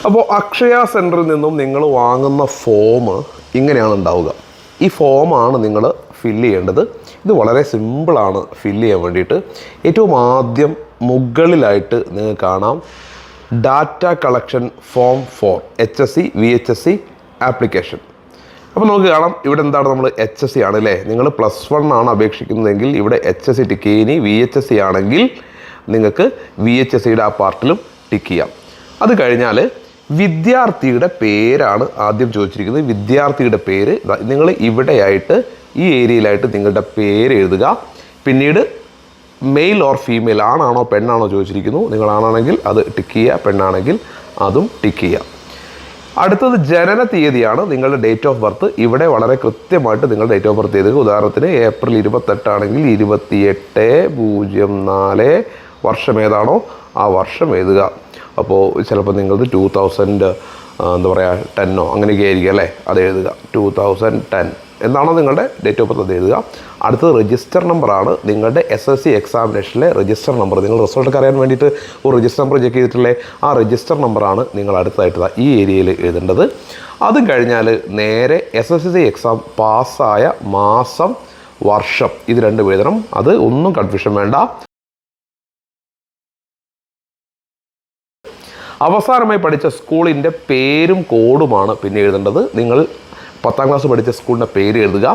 അപ്പോൾ അക്ഷയ സെൻറ്ററിൽ നിന്നും നിങ്ങൾ വാങ്ങുന്ന ഫോം ഇങ്ങനെയാണ് ഉണ്ടാവുക. ഈ ഫോമാണ് നിങ്ങൾ ഫില്ല് ചെയ്യേണ്ടത്. ഇത് വളരെ സിമ്പിളാണ് ഫില്ല് ചെയ്യാൻ വേണ്ടിയിട്ട്. ഏറ്റവും ആദ്യം മുകളിലായിട്ട് നിങ്ങൾക്ക് കാണാം data collection form for HSC VHSC application. അപ്പോൾ നമുക്ക് കാണാം ഇവിടെ എന്താണ് നമ്മൾ HSC ആണ് അല്ലേ. നിങ്ങൾ +1 ആണ് അപേക്ഷിക്കുന്നതെങ്കിൽ ഇവിടെ HSC ടിക്ക് ചെയ്യിനി. VHSC ആണെങ്കിൽ നിങ്ങൾക്ക് VHSCയുടെ ആ പാർട്ടിലും ടിക്ക് ചെയ്യാം. അത് കഴിഞ്ഞാൽ വിദ്യാർത്ഥിയുടെ പേരാണ് ആദ്യം ചോദിച്ചിരിക്കുന്നത്. വിദ്യാർത്ഥിയുടെ പേര് നിങ്ങൾ ഇവിടെയായിട്ട് ഈ ഏരിയയിലായിട്ട് നിങ്ങളുടെ പേര് എഴുതുക. പിന്നീട് മെയിൽ ഓർ ഫീമെയിൽ, ആണാണോ പെണ്ണാണോ ചോദിച്ചിരിക്കുന്നു. നിങ്ങളാണെങ്കിൽ അത് ടിക്ക് ചെയ്യുക, പെണ്ണാണെങ്കിൽ അതും ടിക്ക് ചെയ്യുക. അടുത്തത് ജനന തീയതിയാണ്, നിങ്ങളുടെ ഡേറ്റ് ഓഫ് ബർത്ത്. ഇവിടെ വളരെ കൃത്യമായിട്ട് നിങ്ങൾ ഡേറ്റ് ഓഫ് ബർത്ത് എഴുതുക. ഉദാഹരണത്തിന് ഏപ്രിൽ 28 ആണെങ്കിൽ 28/04 വർഷം ഏതാണോ ആ വർഷം എഴുതുക. അപ്പോൾ ചിലപ്പോൾ നിങ്ങളത് 2010 അങ്ങനെയൊക്കെ ആയിരിക്കും അല്ലേ, അത് എഴുതുക. 2010 എന്നാണോ നിങ്ങളുടെ ഡേറ്റ് ഓഫ് ബർത്ത് അത് എഴുതുക. അടുത്തത് രജിസ്റ്റർ നമ്പറാണ്, നിങ്ങളുടെ SSC എക്സാമിനേഷനിലെ രജിസ്റ്റർ നമ്പർ. നിങ്ങൾ റിസൾട്ടൊക്കെ അറിയാൻ വേണ്ടിയിട്ട് ഒരു രജിസ്റ്റർ നമ്പർ ചെക്ക് ചെയ്തിട്ടുള്ള ആ രജിസ്റ്റർ നമ്പറാണ് നിങ്ങൾ അടുത്തതായിട്ട് ഈ ഏരിയയിൽ എഴുതേണ്ടത്. അതും കഴിഞ്ഞാൽ നേരെ SSC എക്സാം പാസ്സായ മാസം വർഷം ഇത് രണ്ടും എഴുതണം. അത് ഒന്നും കൺഫ്യൂഷൻ വേണ്ട. അവസാനമായി പഠിച്ച സ്കൂളിൻ്റെ പേരും കോഡുമാണ് പിന്നെ എഴുതേണ്ടത്. നിങ്ങൾ 10ാം ക്ലാസ് പഠിച്ച സ്കൂളിൻ്റെ പേര് എഴുതുക.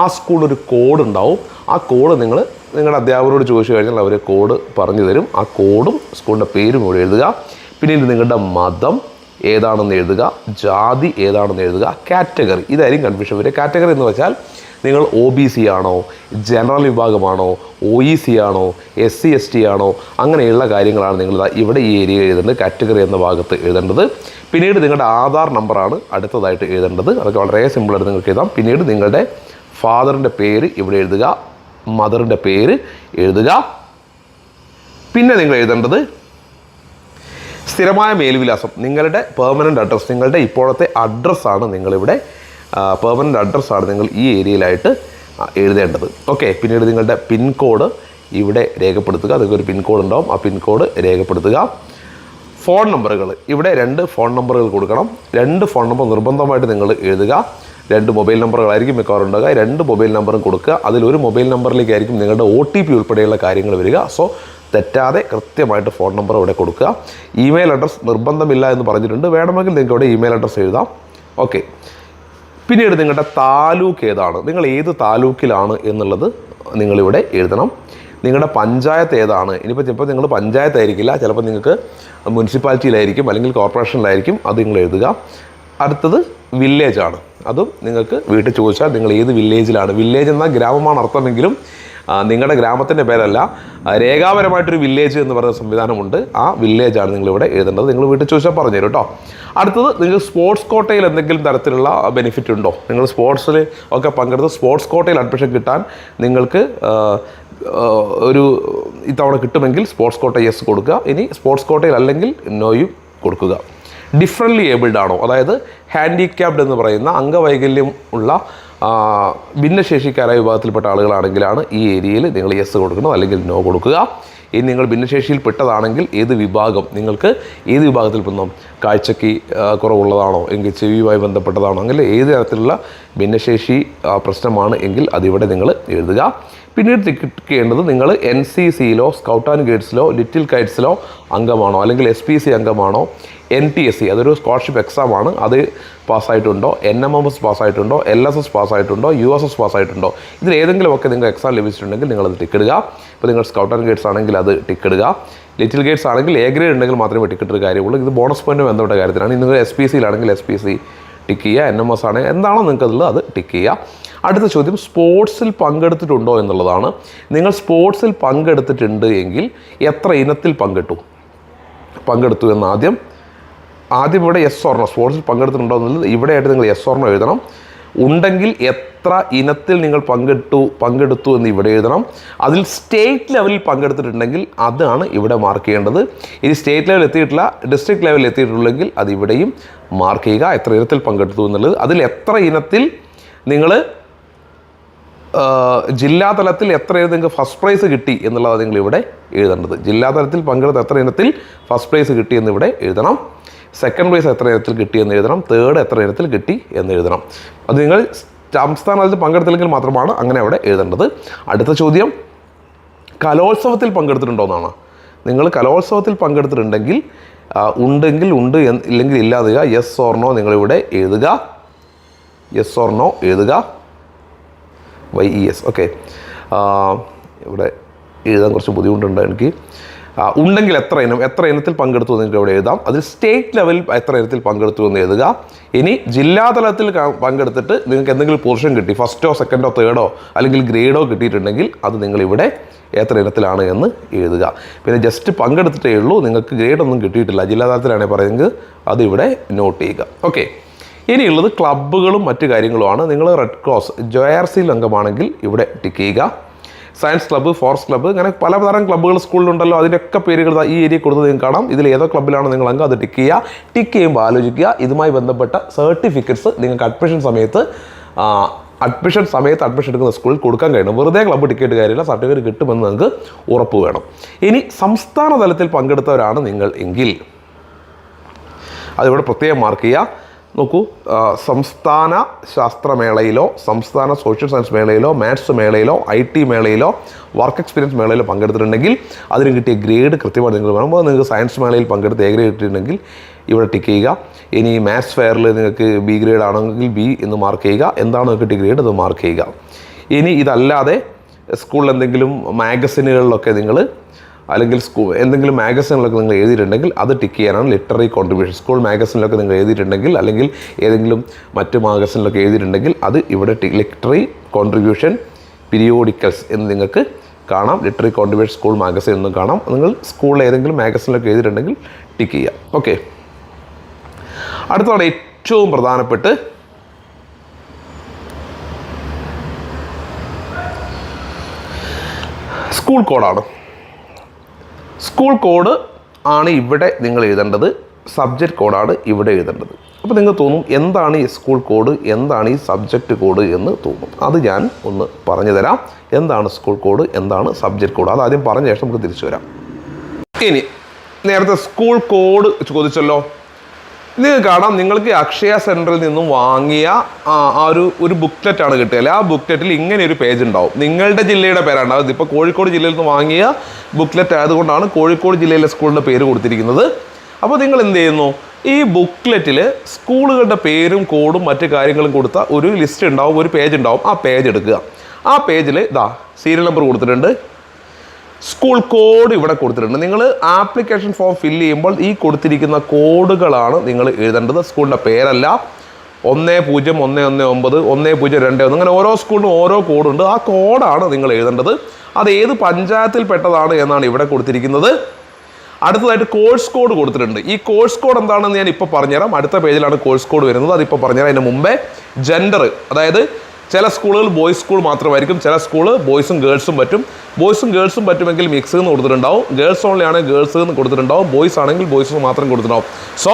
ആ സ്കൂളിനൊരു കോഡ് ഉണ്ടാവും. ആ കോഡ് നിങ്ങളുടെ അധ്യാപകരോട് ചോദിച്ചു കഴിഞ്ഞാൽ അവർ കോഡ് പറഞ്ഞു തരും. ആ കോഡും സ്കൂളിൻ്റെ പേരും കൂടി എഴുതുക. പിന്നീട് നിങ്ങളുടെ മതം ഏതാണെന്ന് എഴുതുക, ജാതി ഏതാണെന്ന് എഴുതുക, കാറ്റഗറി ഇതായിരിക്കും കൺഫ്യൂഷൻ വരിക. കാറ്റഗറി എന്ന് വെച്ചാൽ നിങ്ങൾ OBC ആണോ, ജനറൽ വിഭാഗമാണോ, OEC ആണോ, SC ST ആണോ, അങ്ങനെയുള്ള കാര്യങ്ങളാണ് നിങ്ങൾ ഇവിടെ ഈ ഏരിയ എഴുതേണ്ടത്, കാറ്റഗറി എന്ന ഭാഗത്ത് എഴുതേണ്ടത്. പിന്നീട് നിങ്ങളുടെ ആധാർ നമ്പറാണ് അടുത്തതായിട്ട് എഴുതേണ്ടത്. അതൊക്കെ വളരെ സിമ്പിളായിട്ട് നിങ്ങൾക്ക് എഴുതാം. പിന്നീട് നിങ്ങളുടെ ഫാദറിൻ്റെ പേര് ഇവിടെ എഴുതുക, മദറിൻ്റെ പേര് എഴുതുക. പിന്നെ നിങ്ങൾ എഴുതേണ്ടത് സ്ഥിരമായ മേൽവിലാസം, നിങ്ങളുടെ പെർമനൻ്റ് അഡ്രസ്സ്, നിങ്ങളുടെ ഇപ്പോഴത്തെ അഡ്രസ്സാണ് നിങ്ങളിവിടെ പെർമനൻ്റ് അഡ്രസ്സാണ് നിങ്ങൾ ഈ ഏരിയയിലായിട്ട് എഴുതേണ്ടത്. ഓക്കെ. പിന്നീട് നിങ്ങളുടെ പിൻകോഡ് ഇവിടെ രേഖപ്പെടുത്തുക. അതൊരു പിൻകോഡ് ഉണ്ടാവും, ആ പിൻകോഡ് രേഖപ്പെടുത്തുക. ഫോൺ നമ്പറുകൾ ഇവിടെ 2 ഫോൺ നമ്പറുകൾ കൊടുക്കണം. 2 ഫോൺ നമ്പർ നിർബന്ധമായിട്ട് നിങ്ങൾ എഴുതുക. 2 മൊബൈൽ നമ്പറുകളായിരിക്കും മിക്കവാറും ഉണ്ടാകുക. 2 മൊബൈൽ നമ്പറും കൊടുക്കുക. അതിലൊരു മൊബൈൽ നമ്പറിലേക്കായിരിക്കും നിങ്ങളുടെ OTP ഉൾപ്പെടെയുള്ള കാര്യങ്ങൾ വരിക. സോ തെറ്റാതെ കൃത്യമായിട്ട് ഫോൺ നമ്പർ ഇവിടെ കൊടുക്കുക. ഇമെയിൽ അഡ്രസ്സ് നിർബന്ധമില്ല എന്ന് പറഞ്ഞിട്ടുണ്ട്, വേണമെങ്കിൽ നിങ്ങൾക്ക് ഇവിടെ ഇമെയിൽ അഡ്രസ്സ് എഴുതാം. ഓക്കെ. പിന്നീട് നിങ്ങളുടെ താലൂക്ക് ഏതാണ്, നിങ്ങൾ ഏത് താലൂക്കിലാണ് എന്നുള്ളത് നിങ്ങളിവിടെ എഴുതണം. നിങ്ങളുടെ പഞ്ചായത്ത് ഏതാണ്, ഇനിയിപ്പോൾ ചിലപ്പോൾ നിങ്ങൾ പഞ്ചായത്തായിരിക്കില്ല, ചിലപ്പോൾ നിങ്ങൾക്ക് മുനിസിപ്പാലിറ്റിയിലായിരിക്കും അല്ലെങ്കിൽ കോർപ്പറേഷനിലായിരിക്കും, അത് നിങ്ങൾ എഴുതുക. അടുത്തത് വില്ലേജാണ്. അതും നിങ്ങൾക്ക് വീട്ടിൽ ചോദിച്ചാൽ നിങ്ങൾ ഏത് വില്ലേജിലാണ്, വില്ലേജ് എന്നാൽ ഗ്രാമമാണ് അർത്ഥമെങ്കിലും നിങ്ങളുടെ ഗ്രാമത്തിൻ്റെ പേരല്ല, രേഖാപരമായിട്ടൊരു വില്ലേജ് എന്ന് പറയുന്ന സംവിധാനമുണ്ട്. ആ വില്ലേജാണ് നിങ്ങളിവിടെ എഴുതേണ്ടത്. നിങ്ങൾ വീട്ടിൽ ചോദിച്ചാൽ പറഞ്ഞു തരും കേട്ടോ. അടുത്തത് നിങ്ങൾ സ്പോർട്സ് കോട്ടയിൽ എന്തെങ്കിലും തരത്തിലുള്ള ബെനിഫിറ്റ് ഉണ്ടോ, നിങ്ങൾ സ്പോർട്സിൽ ഒക്കെ പങ്കെടുത്ത് സ്പോർട്സ് കോട്ടയിൽ അഡ്മിഷൻ കിട്ടാൻ നിങ്ങൾക്ക് ഒരു ഇത്തവണ കിട്ടുമെങ്കിൽ സ്പോർട്സ് കോട്ട യെസ് കൊടുക്കുക. ഇനി സ്പോർട്സ് കോട്ടയിൽ അല്ലെങ്കിൽ നോയും കൊടുക്കുക. ഡിഫറൻ്റ്ലി ഏബിൾഡ് ആണോ, അതായത് ഹാൻഡിക്യാപ്ഡ് എന്ന് പറയുന്ന അംഗവൈകല്യം ഉള്ള ഭിന്നശേഷിക്കാരായ വിഭാഗത്തിൽപ്പെട്ട ആളുകളാണെങ്കിലാണ് ഈ ഏരിയയിൽ നിങ്ങൾ യെസ് കൊടുക്കുന്നത്, അല്ലെങ്കിൽ നോ കൊടുക്കുക. ഇനി നിങ്ങൾ ഭിന്നശേഷിയിൽ പെട്ടതാണെങ്കിൽ ഏത് വിഭാഗം, നിങ്ങൾക്ക് ഏത് വിഭാഗത്തിൽ പെടും, കാഴ്ചയ്ക്ക് കുറവുള്ളതാണോ എങ്കിൽ ചെവിയുമായി ബന്ധപ്പെട്ടതാണോ, അങ്ങനെ ഏത് തരത്തിലുള്ള ഭിന്നശേഷി പ്രശ്നമാണ് എങ്കിൽ അതിവിടെ നിങ്ങൾ എഴുതുക. പിന്നീട് ടിക്ക് ചെയ്യേണ്ടത് നിങ്ങൾ NCCയിലോ സ്കൗട്ട് ആൻഡ് ഗൈഡ്സിലോ ലിറ്റിൽ കൈറ്റ്സിലോ അംഗമാണോ, അല്ലെങ്കിൽ SPC അംഗമാണോ, NTSC അതൊരു സ്കോളർഷിപ്പ് എക്സാമാണ്, അത് പാസ്സായിട്ടുണ്ടോ, NMMS പാസ്സായിട്ടുണ്ടോ, LSS പാസ്സായിട്ടുണ്ടോ, USS പാസ്സായിട്ടുണ്ടോ, ഇതിൽ ഏതെങ്കിലുമൊക്കെ നിങ്ങൾക്ക് എക്സാം ലഭിച്ചിട്ടുണ്ടെങ്കിൽ നിങ്ങളത് ടിക്കിടുക. ഇപ്പോൾ നിങ്ങൾ സ്കൗട്ട് ആൻഡ് ഗൈഡ്സ് ആണെങ്കിൽ അത് ടിക്കിടുക. ലിറ്റിൽ ഗൈഡ്സ് ആണെങ്കിൽ A ഗ്രേഡ് ഉണ്ടെങ്കിൽ മാത്രമേ ടിക്കിട്ടൊരു കാര്യമുള്ളൂ. ഇത് ബോണസ് പോയിൻറ്റ് ബന്ധപ്പെട്ട കാര്യത്തിലാണ്. നിങ്ങൾ SPCയിലാണെങ്കിൽ SPC ടിക്ക് ചെയ്യുക, NMS ആണെങ്കിൽ എന്താണോ നിങ്ങൾക്കതുള്ളത് അത് ടിക്ക് ചെയ്യുക. അടുത്ത ചോദ്യം സ്പോർട്സിൽ പങ്കെടുത്തിട്ടുണ്ടോ എന്നുള്ളതാണ്. നിങ്ങൾ സ്പോർട്സിൽ പങ്കെടുത്തിട്ടുണ്ട് എങ്കിൽ എത്ര ഇനത്തിൽ പങ്കെടുത്തു എന്ന് ആദ്യം ഇവിടെ യെസ് ഓർണോ, സ്പോർട്സിൽ പങ്കെടുത്തിട്ടുണ്ടോ എന്നുള്ളത് ഇവിടെയായിട്ട് നിങ്ങൾ യെസ് ഓർണോ എഴുതണം. ഉണ്ടെങ്കിൽ എത്ര ഇനത്തിൽ നിങ്ങൾ പങ്കെടുത്തു എന്ന് ഇവിടെ എഴുതണം. അതിൽ സ്റ്റേറ്റ് ലെവലിൽ പങ്കെടുത്തിട്ടുണ്ടെങ്കിൽ അതാണ് ഇവിടെ മാർക്ക് ചെയ്യേണ്ടത്. ഇനി സ്റ്റേറ്റ് ലെവൽ എത്തിയിട്ടില്ല, ഡിസ്ട്രിക്ട് ലെവലിൽ എത്തിയിട്ടുള്ളെങ്കിൽ അത് ഇവിടെയും മാർക്ക് ചെയ്യുക, എത്ര ഇനത്തിൽ പങ്കെടുത്തു എന്നുള്ളത്. അതിൽ എത്ര ഇനത്തിൽ നിങ്ങൾ ജില്ലാതലത്തിൽ എത്ര നിങ്ങൾക്ക് ഫസ്റ്റ് പ്രൈസ് കിട്ടി എന്നുള്ളത് നിങ്ങൾ ഇവിടെ എഴുതേണ്ടത്. ജില്ലാതലത്തിൽ പങ്കെടുത്ത എത്ര ഇനത്തിൽ ഫസ്റ്റ് പ്രൈസ് കിട്ടി എന്നിവിടെ എഴുതണം. സെക്കൻഡ് പ്രൈസ് എത്ര ഇനത്തിൽ കിട്ടി എന്ന് എഴുതണം, തേർഡ് എത്ര ഇനത്തിൽ കിട്ടി എന്ന് എഴുതണം. അത് നിങ്ങൾ സംസ്ഥാന തലത്തിൽ പങ്കെടുത്തില്ലെങ്കിൽ മാത്രമാണ് അങ്ങനെ അവിടെ എഴുതേണ്ടത്. അടുത്ത ചോദ്യം, കലോത്സവത്തിൽ പങ്കെടുത്തിട്ടുണ്ടോ എന്നാണ്. നിങ്ങൾ കലോത്സവത്തിൽ പങ്കെടുത്തിട്ടുണ്ടെങ്കിൽ ഉണ്ടെങ്കിൽ ഉണ്ട്, ഇല്ലെങ്കിൽ ഇല്ലാതുക. യെസ് ഓർ നോ നിങ്ങളിവിടെ എഴുതുക. യെസ് ഓർ നോ എഴുതുക. YES. ഓക്കെ, ഇവിടെ എഴുതാൻ കുറച്ച് ബുദ്ധിമുട്ടുണ്ട് എനിക്ക്. ഉണ്ടെങ്കിൽ എത്ര ഇനത്തിൽ പങ്കെടുത്തു എന്ന് നിങ്ങൾക്ക് ഇവിടെ എഴുതാം. അതിൽ സ്റ്റേറ്റ് ലെവലിൽ എത്ര ഇനത്തിൽ പങ്കെടുത്തു എന്ന് എഴുതുക. ഇനി ജില്ലാതലത്തിൽ പങ്കെടുത്തിട്ട് നിങ്ങൾക്ക് എന്തെങ്കിലും പോർഷൻ കിട്ടി, ഫസ്റ്റോ സെക്കൻഡോ തേർഡോ അല്ലെങ്കിൽ ഗ്രേഡോ കിട്ടിയിട്ടുണ്ടെങ്കിൽ അത് നിങ്ങളിവിടെ എത്ര ഇനത്തിലാണ് എന്ന് എഴുതുക. പിന്നെ ജസ്റ്റ് പങ്കെടുത്തിട്ടേ ഉള്ളൂ, നിങ്ങൾക്ക് ഗ്രേഡൊന്നും കിട്ടിയിട്ടില്ല, ജില്ലാതലത്തിലാണെങ്കിൽ പറയുന്നത് അത് ഇവിടെ നോട്ട് ചെയ്യുക. ഓക്കെ, ഇനിയുള്ളത് ക്ലബ്ബുകളും മറ്റു കാര്യങ്ങളുമാണ്. നിങ്ങൾ റെഡ് ക്രോസ് JRCയിൽ അംഗമാണെങ്കിൽ ഇവിടെ ടിക്ക് ചെയ്യുക. സയൻസ് ക്ലബ്ബ്, ഫോറസ്റ്റ് ക്ലബ്ബ്, അങ്ങനെ പലതരം ക്ലബ്ബുകൾ സ്കൂളിലുണ്ടല്ലോ. അതിൻ്റെയൊക്കെ പേരുകൾ ഈ ഏരിയ കൊടുത്ത് നിങ്ങൾക്ക് കാണാം. ഇതിൽ ഏതോ ക്ലബ്ബിലാണ് നിങ്ങൾ അംഗം അത് ടിക്ക് ചെയ്യുക. ടിക്ക് ചെയ്യുമ്പോൾ ആലോചിക്കുക, ഇതുമായി ബന്ധപ്പെട്ട സർട്ടിഫിക്കറ്റ്സ് നിങ്ങൾക്ക് അഡ്മിഷൻ സമയത്ത് അഡ്മിഷൻ എടുക്കുന്ന സ്കൂളിൽ കൊടുക്കാൻ കഴിയണം. വെറുതെ ക്ലബ്ബ് ടിക്കറ്റ് കാര്യമില്ല, സർട്ടിഫിക്കറ്റ് കിട്ടുമെന്ന് നിങ്ങൾക്ക് ഉറപ്പ് വേണം. ഇനി സംസ്ഥാന തലത്തിൽ പങ്കെടുത്തവരാണ് നിങ്ങൾ എങ്കിൽ അതിവിടെ പ്രത്യേകം മാർക്ക് ചെയ്യുക. നോക്കൂ, സംസ്ഥാന ശാസ്ത്രമേളയിലോ സംസ്ഥാന സോഷ്യൽ സയൻസ് മേളയിലോ മാത്സ് മേളയിലോ IT മേളയിലോ വർക്ക് എക്സ്പീരിയൻസ് മേളയിലോ പങ്കെടുത്തിട്ടുണ്ടെങ്കിൽ അതിന് കിട്ടിയ ഗ്രേഡ് കൃത്യമായി നിങ്ങൾ വേണം. അപ്പോൾ നിങ്ങൾക്ക് സയൻസ് മേളയിൽ പങ്കെടുത്ത് A ഗ്രേഡ് കിട്ടിയിട്ടുണ്ടെങ്കിൽ ഇവിടെ ടിക്ക് ചെയ്യുക. ഇനി മാത്സ് ഫെയറിൽ നിങ്ങൾക്ക് B ഗ്രേഡ് ആണെങ്കിൽ B എന്ന് മാർക്ക് ചെയ്യുക. എന്താണ് കിട്ടിയ ഗ്രേഡ് അത് മാർക്ക് ചെയ്യുക. ഇനി ഇതല്ലാതെ സ്കൂളിൽ എന്തെങ്കിലും മാഗസിനുകളിലൊക്കെ നിങ്ങൾ അല്ലെങ്കിൽ എന്തെങ്കിലും മാഗസിനിലൊക്കെ നിങ്ങൾ എഴുതിയിട്ടുണ്ടെങ്കിൽ അത് ടിക്ക് ചെയ്യാനാണ് ലിറ്റററി കോൺട്രിബ്യൂഷൻ. സ്കൂൾ മാഗസിനിലൊക്കെ നിങ്ങൾ എഴുതിയിട്ടുണ്ടെങ്കിൽ അല്ലെങ്കിൽ ഏതെങ്കിലും മറ്റ് മാഗസിനിലൊക്കെ എഴുതിയിട്ടുണ്ടെങ്കിൽ അത് ഇവിടെ ലിറ്റററി കോൺട്രിബ്യൂഷൻ പീരിയോഡിക്കൽസ് എന്ന് നിങ്ങൾക്ക് കാണാം. ലിറ്റററി കോൺട്രിബ്യൂഷൻ സ്കൂൾ മാഗസിൻ എന്നും കാണാം. നിങ്ങൾ സ്കൂളിൽ ഏതെങ്കിലും മാഗസിനിലൊക്കെ എഴുതിയിട്ടുണ്ടെങ്കിൽ ടിക്ക് ചെയ്യുക. ഓക്കെ, അടുത്തതാണ് ഏറ്റവും പ്രധാനപ്പെട്ട് സ്കൂൾ കോഡാണ്. സ്കൂൾ കോഡ് ആണ് ഇവിടെ നിങ്ങൾ എഴുതേണ്ടത്, സബ്ജക്റ്റ് കോഡാണ് ഇവിടെ എഴുതേണ്ടത്. അപ്പോൾ നിങ്ങൾ തോന്നും എന്താണ് ഈ സ്കൂൾ കോഡ്, എന്താണ് ഈ സബ്ജക്റ്റ് കോഡ് എന്ന് തോന്നും. അത് ഞാൻ ഒന്ന് പറഞ്ഞു തരാം. എന്താണ് സ്കൂൾ കോഡ്, എന്താണ് സബ്ജക്റ്റ് കോഡ്, അത് ആദ്യം പറഞ്ഞ ശേഷം നമുക്ക് തിരിച്ചു വരാം. ഇനി നേരത്തെ സ്കൂൾ കോഡ് ചോദിച്ചല്ലോ, നിങ്ങൾക്ക് കാണാം നിങ്ങൾക്ക് അക്ഷയ സെൻറ്ററിൽ നിന്നും വാങ്ങിയ ഒരു ബുക്ക്ലെറ്റാണ് കിട്ടുക. ആ ബുക്ക്ലെറ്റിൽ ഇങ്ങനെ ഒരു പേജ് ഉണ്ടാവും, നിങ്ങളുടെ ജില്ലയുടെ പേരാണ്. അതിപ്പോൾ കോഴിക്കോട് ജില്ലയിൽ നിന്ന് വാങ്ങിയ ബുക്ക്ലെറ്റ് ആയതുകൊണ്ടാണ് കോഴിക്കോട് ജില്ലയിലെ സ്കൂളിൻ്റെ പേര് കൊടുത്തിരിക്കുന്നത്. അപ്പോൾ നിങ്ങൾ എന്ത് ചെയ്യുന്നു, ഈ ബുക്ക്ലെറ്റിൽ സ്കൂളുകളുടെ പേരും കോഡും മറ്റു കാര്യങ്ങളും കൊടുത്ത ഒരു ലിസ്റ്റ് ഉണ്ടാവും, ഒരു പേജ് ഉണ്ടാവും. ആ പേജ് എടുക്കുക. ആ പേജിൽ സീരിയൽ നമ്പർ കൊടുത്തിട്ടുണ്ട്, സ്കൂൾ കോഡ് ഇവിടെ കൊടുത്തിട്ടുണ്ട്. നിങ്ങൾ ആപ്ലിക്കേഷൻ ഫോം ഫില്ല് ചെയ്യുമ്പോൾ ഈ കൊടുത്തിരിക്കുന്ന കോഡുകളാണ് നിങ്ങൾ എഴുതേണ്ടത്, സ്കൂളിൻ്റെ പേരല്ല. 101119 1021 അങ്ങനെ ഓരോ സ്കൂളിനും ഓരോ കോഡുണ്ട്. ആ കോഡാണ് നിങ്ങൾ എഴുതേണ്ടത്. അത് ഏത് പഞ്ചായത്തിൽ പെട്ടതാണ് എന്നാണ് ഇവിടെ കൊടുത്തിരിക്കുന്നത്. അടുത്തതായിട്ട് കോഴ്സ് കോഡ് കൊടുത്തിട്ടുണ്ട്. ഈ കോഴ്സ് കോഡ് എന്താണെന്ന് ഞാൻ ഇപ്പോൾ പറഞ്ഞുതരാം. അടുത്ത പേജിലാണ് കോഴ്സ് കോഡ് വരുന്നത്, അതിപ്പോൾ പറഞ്ഞുതരാം. അതിന് മുമ്പേ ജെൻഡർ, അതായത് ചില സ്കൂളുകൾ ബോയ്സ് സ്കൂൾ മാത്രമായിരിക്കും, ചില സ്കൂള് ബോയ്സും ഗേൾസും പറ്റും. ബോയ്സും ഗേൾസും പറ്റുമെങ്കിൽ മിക്സ് എന്ന് കൊടുത്തിട്ടുണ്ടാവും. ഗേൾസ് ഓൺലി ആണെങ്കിൽ ഗേൾസ് എന്ന് കൊടുത്തിട്ടുണ്ടാവും. ബോയ്സ് ആണെങ്കിൽ ബോയ്സ് മാത്രം കൊടുത്തിട്ടുണ്ടാവും. സോ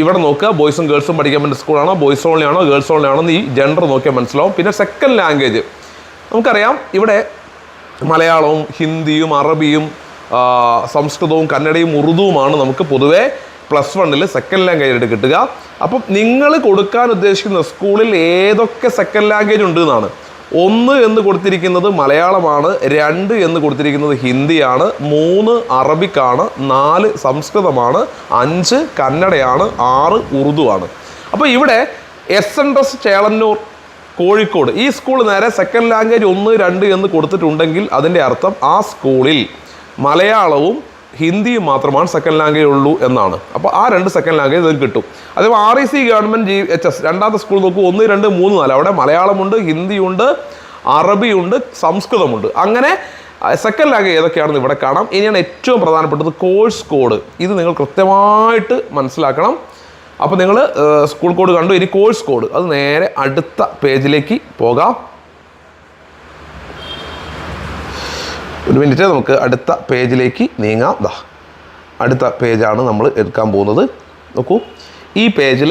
ഇവിടെ നോക്കുക, ബോയ്സും ഗേൾസും പഠിക്കാൻ പറ്റുന്ന സ്കൂളാണോ, ബോയ്സ് ഓൺലി ആണോ, ഗേൾസ് ഓൺലി ആണോ എന്ന് ഈ ജെൻഡർ നോക്കിയാൽ മനസ്സിലാവും. പിന്നെ സെക്കൻഡ് ലാംഗ്വേജ് നമുക്കറിയാം, ഇവിടെ മലയാളവും ഹിന്ദിയും അറബിയും സംസ്കൃതവും കന്നഡയും ഉറുദുവുമാണ് നമുക്ക് പൊതുവേ +1 സെക്കൻഡ് ലാംഗ്വേജ് ആയിട്ട് കിട്ടുക. അപ്പം നിങ്ങൾ കൊടുക്കാൻ ഉദ്ദേശിക്കുന്ന സ്കൂളിൽ ഏതൊക്കെ സെക്കൻഡ് ലാംഗ്വേജ് ഉണ്ട് എന്നാണ്. 1 എന്ന് കൊടുത്തിരിക്കുന്നത് മലയാളമാണ്, 2 എന്ന് കൊടുത്തിരിക്കുന്നത് ഹിന്ദിയാണ്, 3 അറബിക്കാണ്, 4 സംസ്കൃതമാണ്, 5 കന്നഡയാണ്, 6 ഉറുദുവാണ്. അപ്പോൾ ഇവിടെ SNRS ചേളന്നൂർ കോഴിക്കോട് ഈ സ്കൂൾ നേരെ സെക്കൻഡ് ലാംഗ്വേജ് 1, 2 എന്ന് കൊടുത്തിട്ടുണ്ടെങ്കിൽ അതിൻ്റെ അർത്ഥം ആ സ്കൂളിൽ മലയാളവും ഹിന്ദിയും മാത്രമാണ് സെക്കൻഡ് ലാംഗ്വേജ് ഉള്ളൂ എന്നാണ്. അപ്പോൾ ആ 2 സെക്കൻഡ് ലാംഗ്വേജ് അതിൽ കിട്ടും. അതേപോലെ REC ഗവൺമെൻറ് GHS രണ്ടാമത്തെ സ്കൂൾ നോക്കൂ, 1, 2, 3, 4 അവിടെ മലയാളമുണ്ട്, ഹിന്ദിയുണ്ട്, അറബിയുണ്ട്, സംസ്കൃതമുണ്ട്. അങ്ങനെ സെക്കൻഡ് ലാംഗ്വേജ് ഏതൊക്കെയാണെന്ന് ഇവിടെ കാണാം. ഇനിയാണ് ഏറ്റവും പ്രധാനപ്പെട്ടത് കോഴ്സ് കോഡ്. ഇത് നിങ്ങൾ കൃത്യമായിട്ട് മനസ്സിലാക്കണം. അപ്പോൾ നിങ്ങൾ സ്കൂൾ കോഡ് കണ്ടു, ഇനി കോഴ്സ് കോഡ്. അത് നേരെ അടുത്ത പേജിലേക്ക് പോകാം. ഒരു മിനിറ്റ്, നമുക്ക് അടുത്ത പേജിലേക്ക് നീങ്ങാം. അടുത്ത പേജാണ് നമ്മൾ എടുക്കാൻ പോകുന്നത്. നോക്കൂ, ഈ പേജിൽ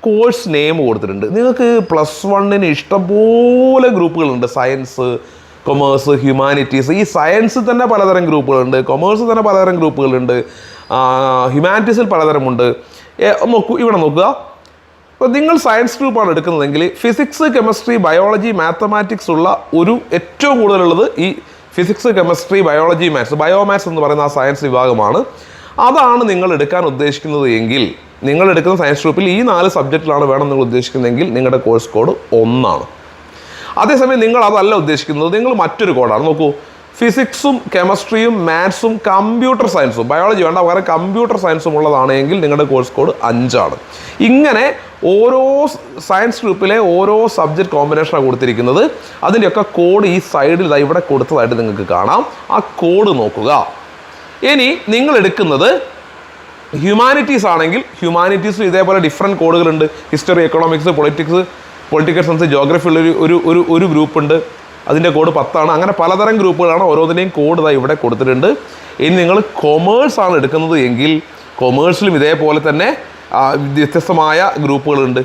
കോഴ്സ് നെയിം കൊടുത്തിട്ടുണ്ട്. നിങ്ങൾക്ക് +1 ഇഷ്ടംപോലെ ഗ്രൂപ്പുകളുണ്ട്. Science, commerce, humanities. ഈ സയൻസിൽ തന്നെ പലതരം ഗ്രൂപ്പുകളുണ്ട്, കൊമേഴ്സിൽ തന്നെ പലതരം ഗ്രൂപ്പുകളുണ്ട്, ഹ്യൂമാനിറ്റീസിൽ പലതരമുണ്ട്. നോക്കൂ, ഇവിടെ നോക്കുക. ഇപ്പോൾ നിങ്ങൾ സയൻസ് ഗ്രൂപ്പാണ് എടുക്കുന്നതെങ്കിൽ ഫിസിക്സ്, കെമിസ്ട്രി, ബയോളജി, മാത്തമാറ്റിക്സ് ഉള്ള ഏറ്റവും കൂടുതലുള്ളത് ഈ physics, chemistry, biology, maths, biomaths എന്ന് പറയുന്ന ആ സയൻസ് വിഭാഗമാണ്. അതാണ് നിങ്ങൾ എടുക്കാൻ ഉദ്ദേശിക്കുന്നത് എങ്കിൽ, നിങ്ങൾ എടുക്കുന്ന സയൻസ് ഗ്രൂപ്പിൽ ഈ 4 സബ്ജക്റ്റിലാണ് വേണം നിങ്ങൾ ഉദ്ദേശിക്കുന്നതെങ്കിൽ നിങ്ങളുടെ കോഴ്സ് കോഡ് 1 അതേസമയം നിങ്ങൾ അതല്ല ഉദ്ദേശിക്കുന്നത്, നിങ്ങൾ മറ്റൊരു കോഡാണ്. നോക്കൂ, ഫിസിക്സും കെമിസ്ട്രിയും മാത്സും കമ്പ്യൂട്ടർ സയൻസും, ബയോളജി വേണ്ട വേറെ കമ്പ്യൂട്ടർ സയൻസും ഉള്ളതാണെങ്കിൽ നിങ്ങളുടെ കോഴ്സ് കോഡ് 5. ഇങ്ങനെ ഓരോ സയൻസ് ഗ്രൂപ്പിലെ ഓരോ സബ്ജക്റ്റ് കോമ്പിനേഷനാണ് കൊടുത്തിരിക്കുന്നത്. അതിൻ്റെയൊക്കെ കോഡ് ഈ സൈഡിൽ ഇവിടെ കൊടുത്തതായിട്ട് നിങ്ങൾക്ക് കാണാം. ആ കോഡ് നോക്കുക. ഇനി നിങ്ങൾ എടുക്കുന്നത് ഹ്യൂമാനിറ്റീസ് ആണെങ്കിൽ ഹ്യൂമാനിറ്റീസിൽ ഇതേപോലെ ഡിഫറെൻറ്റ് കോഡുകളുണ്ട്. History, economics, political science, geography ഉള്ള ഒരു ഗ്രൂപ്പുണ്ട്, അതിൻ്റെ കോഡ് 10. അങ്ങനെ പലതരം ഗ്രൂപ്പുകളാണ്. ഓരോന്നിൻ്റെയും കോഡ് ഇവിടെ കൊടുത്തിട്ടുണ്ട്. ഇനി നിങ്ങൾ കൊമേഴ്സ് ആണ് എടുക്കുന്നത് എങ്കിൽ കൊമേഴ്സിലും ഇതേപോലെ തന്നെ വ്യത്യസ്തമായ ഗ്രൂപ്പുകളുണ്ട്.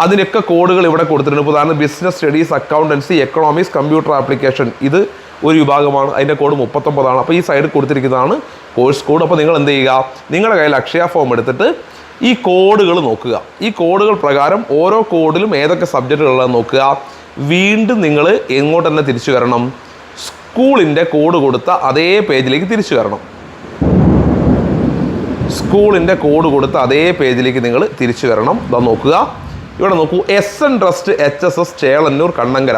അതിനൊക്കെ കോഡുകൾ ഇവിടെ കൊടുത്തിട്ടുണ്ട്. ഉദാഹരണം business studies, accountancy, economics, computer application, ഇത് ഒരു വിഭാഗമാണ്. അതിൻ്റെ കോഡ് 39. അപ്പോൾ ഈ സൈഡിൽ കൊടുത്തിരിക്കുന്നതാണ് കോഴ്സ് കോഡ്. അപ്പോൾ നിങ്ങൾ എന്ത് ചെയ്യുക, നിങ്ങളുടെ കയ്യിൽ അക്ഷയ ഫോം എടുത്തിട്ട് ഈ കോഡുകൾ നോക്കുക. ഈ കോഡുകൾ പ്രകാരം ഓരോ കോഡിലും ഏതൊക്കെ സബ്ജക്റ്റുകളാണെന്ന് നോക്കുക. വീണ്ടും നിങ്ങൾ എങ്ങോട്ട് തന്നെ തിരിച്ചു വരണം, സ്കൂളിൻ്റെ കോഡ് കൊടുത്ത അതേ പേജിലേക്ക് തിരിച്ചു വരണം. സ്കൂളിൻ്റെ കോഡ് കൊടുത്ത അതേ പേജിലേക്ക് നിങ്ങൾ തിരിച്ചു വരണം. ഇതാ നോക്കുക, ഇവിടെ നോക്കൂ, SN trust HSS Chelannur Kannankara.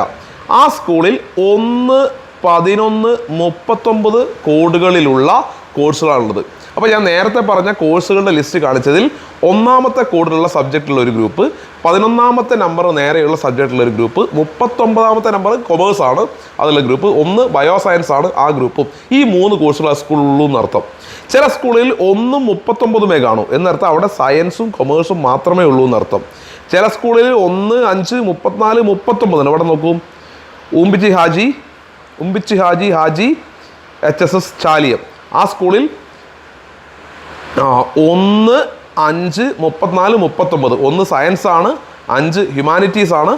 ആ സ്കൂളിൽ 1, 11, 39 കോഡുകളിലുള്ള കോഴ്സുകളാണുള്ളത്. അപ്പോൾ ഞാൻ നേരത്തെ പറഞ്ഞ കോഴ്സുകളുടെ ലിസ്റ്റ് കാണിച്ചതിൽ 1ാമത്തെ കോഡിലുള്ള സബ്ജക്റ്റുള്ള ഒരു ഗ്രൂപ്പ്, 11ാമത്തെ നമ്പർ നേരെയുള്ള സബ്ജക്റ്റുള്ള ഒരു ഗ്രൂപ്പ്, 39ാമത്തെ നമ്പർ കൊമേഴ്സ് ആണ് അതിലുള്ള ഗ്രൂപ്പ്, 1 ബയോ സയൻസ് ആണ് ആ ഗ്രൂപ്പും. ഈ 3 കോഴ്സുകൾ ആ സ്കൂളിലുള്ളൂ എന്നർത്ഥം. ചില സ്കൂളിൽ 1 39 കാണൂ എന്നർത്ഥം അവിടെ സയൻസും കൊമേഴ്സും മാത്രമേ ഉള്ളൂ എന്നർത്ഥം. ചില സ്കൂളിൽ 1, 5, 34, 39 ഇവിടെ നോക്കൂ, ഉമ്പിച്ചി ഹാജി HSS ചാലിയം. ആ സ്കൂളിൽ 1, 5, 34, 39 1 സയൻസ് ആണ്, 5 ഹ്യൂമാനിറ്റീസ് ആണ്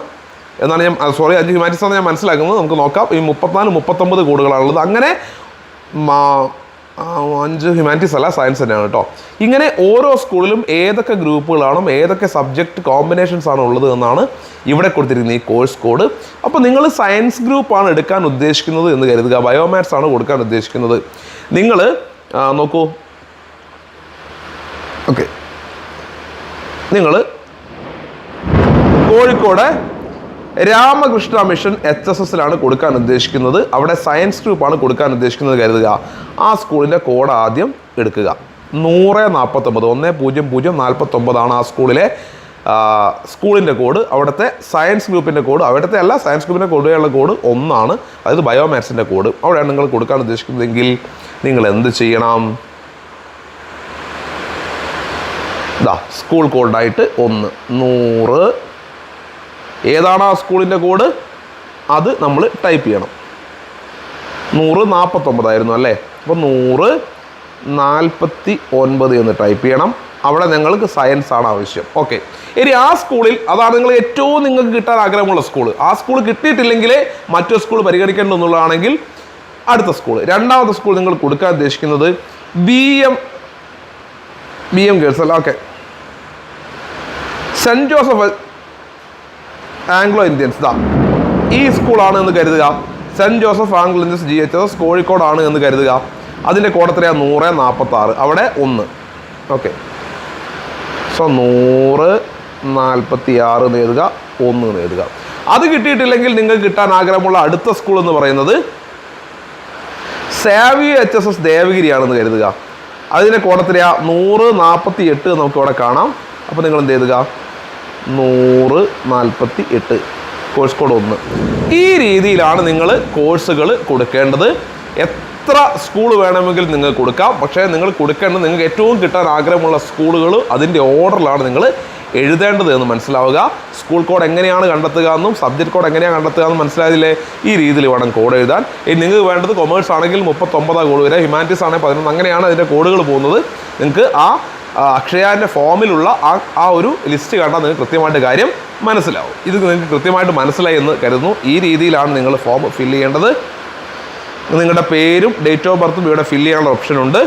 എന്നാണ് 5 ഹ്യൂമാനിറ്റീസ് ആണ് ഞാൻ മനസ്സിലാക്കുന്നത്. നമുക്ക് നോക്കാം. ഈ 34, 39 കോഡുകളാണുള്ളത്. അങ്ങനെ 5 ഹ്യൂമാനിറ്റീസ് അല്ല, സയൻസ് തന്നെയാണ് കേട്ടോ. ഇങ്ങനെ ഓരോ സ്കൂളിലും ഏതൊക്കെ ഗ്രൂപ്പുകളാണോ ഏതൊക്കെ സബ്ജക്റ്റ് കോമ്പിനേഷൻസ് ആണ് ഉള്ളത് എന്നാണ് ഇവിടെ കൊടുത്തിരിക്കുന്നത് ഈ കോഴ്സ് കോഡ്. അപ്പോൾ നിങ്ങൾ സയൻസ് ഗ്രൂപ്പാണ് എടുക്കാൻ ഉദ്ദേശിക്കുന്നത് എന്ന് കരുതുക, ബയോമാത്സ് ആണ് കൊടുക്കാൻ ഉദ്ദേശിക്കുന്നത്. നിങ്ങൾ നോക്കൂ, ഓക്കെ, നിങ്ങൾ കോഴിക്കോട് രാമകൃഷ്ണ മിഷൻ HSSലാണ് കൊടുക്കാൻ ഉദ്ദേശിക്കുന്നത്. അവിടെ സയൻസ് ഗ്രൂപ്പാണ് കൊടുക്കാൻ ഉദ്ദേശിക്കുന്നത് കരുതുക. ആ സ്കൂളിൻ്റെ കോഡ് ആദ്യം എടുക്കുക. 149 10049 ആ സ്കൂളിൻ്റെ കോഡ്. അവിടുത്തെ സയൻസ് ഗ്രൂപ്പിൻ്റെ കോഡ്, അവിടുത്തെ അല്ല, സയൻസ് ഗ്രൂപ്പിൻ്റെ കോഡുകളുടെ കോഡ് 1, അതായത് ബയോമാത്സിൻ്റെ കോഡ്. അവിടെയാണ് നിങ്ങൾ കൊടുക്കാൻ ഉദ്ദേശിക്കുന്നതെങ്കിൽ നിങ്ങൾ എന്ത് ചെയ്യണം? സ്കൂൾ കോഡായിട്ട് 100 ഏതാണ് ആ സ്കൂളിൻ്റെ കോഡ് അത് നമ്മൾ ടൈപ്പ് ചെയ്യണം. 149 ആയിരുന്നു അല്ലേ? അപ്പോൾ 149 എന്ന് ടൈപ്പ് ചെയ്യണം. അവിടെ നിങ്ങൾക്ക് സയൻസ് ആണ് ആവശ്യം. ഓക്കെ, ഇനി ആ സ്കൂളിൽ അതാണ് നിങ്ങൾക്ക് കിട്ടാൻ ആഗ്രഹമുള്ള സ്കൂൾ. ആ സ്കൂൾ കിട്ടിയിട്ടില്ലെങ്കിൽ മറ്റൊരു സ്കൂൾ പരിഗണിക്കേണ്ടതെന്നുള്ളതാണെങ്കിൽ അടുത്ത സ്കൂൾ. 2ാമത്തെ സ്കൂൾ നിങ്ങൾ കൊടുക്കാൻ ഉദ്ദേശിക്കുന്നത് BM ഗേൾസ് അല്ല, okay, saint Joseph Anglo Indians. ഈ സ്കൂളാണ് എന്ന് കരുതുക. Saint Joseph Anglo Indians GHS കോഴിക്കോടാണ് എന്ന് കരുതുക. അതിൻ്റെ കോഡ് എത്രയാണ്? 146. അവിടെ 1. ഓക്കെ, സോ 146 എന്ന് എഴുതുക, 1 എന്ന് എഴുതുക. അത് കിട്ടിയിട്ടില്ലെങ്കിൽ നിങ്ങൾക്ക് കിട്ടാൻ ആഗ്രഹമുള്ള അടുത്ത സ്കൂൾ എന്ന് പറയുന്നത് സേവ്യ HSS ദേവഗിരിയാണെന്ന് കരുതുക. അതിൻ്റെ കോഡ് എത്രയാണ്? 148 നമുക്ക് ഇവിടെ കാണാം. അപ്പോൾ നിങ്ങൾ എന്ത് എഴുതുക? 148 കോഴ്സ് കോഡ് 1. ഈ രീതിയിലാണ് നിങ്ങൾ കോഴ്സുകൾ കൊടുക്കേണ്ടത്. എത്ര സ്കൂൾ വേണമെങ്കിൽ നിങ്ങൾക്ക് കൊടുക്കാം. പക്ഷേ നിങ്ങൾ കൊടുക്കേണ്ടത് നിങ്ങൾക്ക് ഏറ്റവും കിട്ടാൻ ആഗ്രഹമുള്ള സ്കൂളുകൾ അതിൻ്റെ ഓർഡറിലാണ് നിങ്ങൾ എഴുതേണ്ടത് എന്ന് മനസ്സിലാവുക. സ്കൂൾ കോഡ് എങ്ങനെയാണ് കണ്ടെത്തുക എന്നും സബ്ജക്റ്റ് കോഡ് എങ്ങനെയാണ് കണ്ടെത്തുക എന്നും മനസ്സിലായതില്ലേ? ഈ രീതിയിൽ വേണം കോഡ് എഴുതാൻ. ഇനി നിങ്ങൾക്ക് വേണ്ടത് കൊമേഴ്സ് ആണെങ്കിൽ 39 കോഡ് വരെ, ഹ്യൂമാനിറ്റീസ് ആണെങ്കിൽ 11. അങ്ങനെയാണ് അതിൻ്റെ കോഡുകൾ പോകുന്നത്. നിങ്ങൾക്ക് അക്ഷയാൻ്റെ ഫോമിലുള്ള ആ ഒരു ലിസ്റ്റ് കണ്ടാൽ നിങ്ങൾക്ക് കൃത്യമായിട്ട് കാര്യം മനസ്സിലാവും. ഇത് നിങ്ങൾക്ക് കൃത്യമായിട്ട് മനസ്സിലായി എന്ന് കരുതുന്നു. ഈ രീതിയിലാണ് നിങ്ങൾ ഫോം ഫില്ല് ചെയ്യേണ്ടത്. നിങ്ങളുടെ പേരും ഡേറ്റ് ഓഫ് ബർത്തും ഇവിടെ ഫില്ല് ചെയ്യാനുള്ള ഓപ്ഷൻ ഉണ്ട്.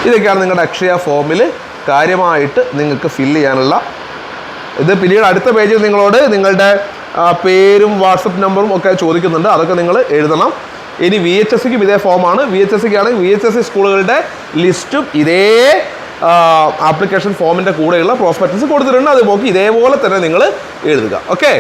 ഇതൊക്കെയാണ് നിങ്ങളുടെ അക്ഷയ ഫോമിൽ കാര്യമായിട്ട് നിങ്ങൾക്ക് ഫില്ല് ചെയ്യാനുള്ള ഇത്. പിന്നീട് അടുത്ത പേജിൽ നിങ്ങളോട് നിങ്ങളുടെ പേരും വാട്സപ്പ് നമ്പറും ഒക്കെ ചോദിക്കുന്നുണ്ട്, അതൊക്കെ നിങ്ങൾ എഴുതണം. ഇനി VHSCക്കും ഇതേ ഫോമാണ്. VHSCക്ക് ആണെങ്കിൽ VHSC സ്കൂളുകളുടെ ലിസ്റ്റും ഇതേ ആപ്ലിക്കേഷൻ ഫോമിൻ്റെ കൂടെയുള്ള പ്രോസ്പെക്ടസ് കൊടുത്തിട്ടുണ്ട്. അത് നോക്കി ഇതേപോലെ തന്നെ നിങ്ങൾ എഴുതുക. ഓക്കെ.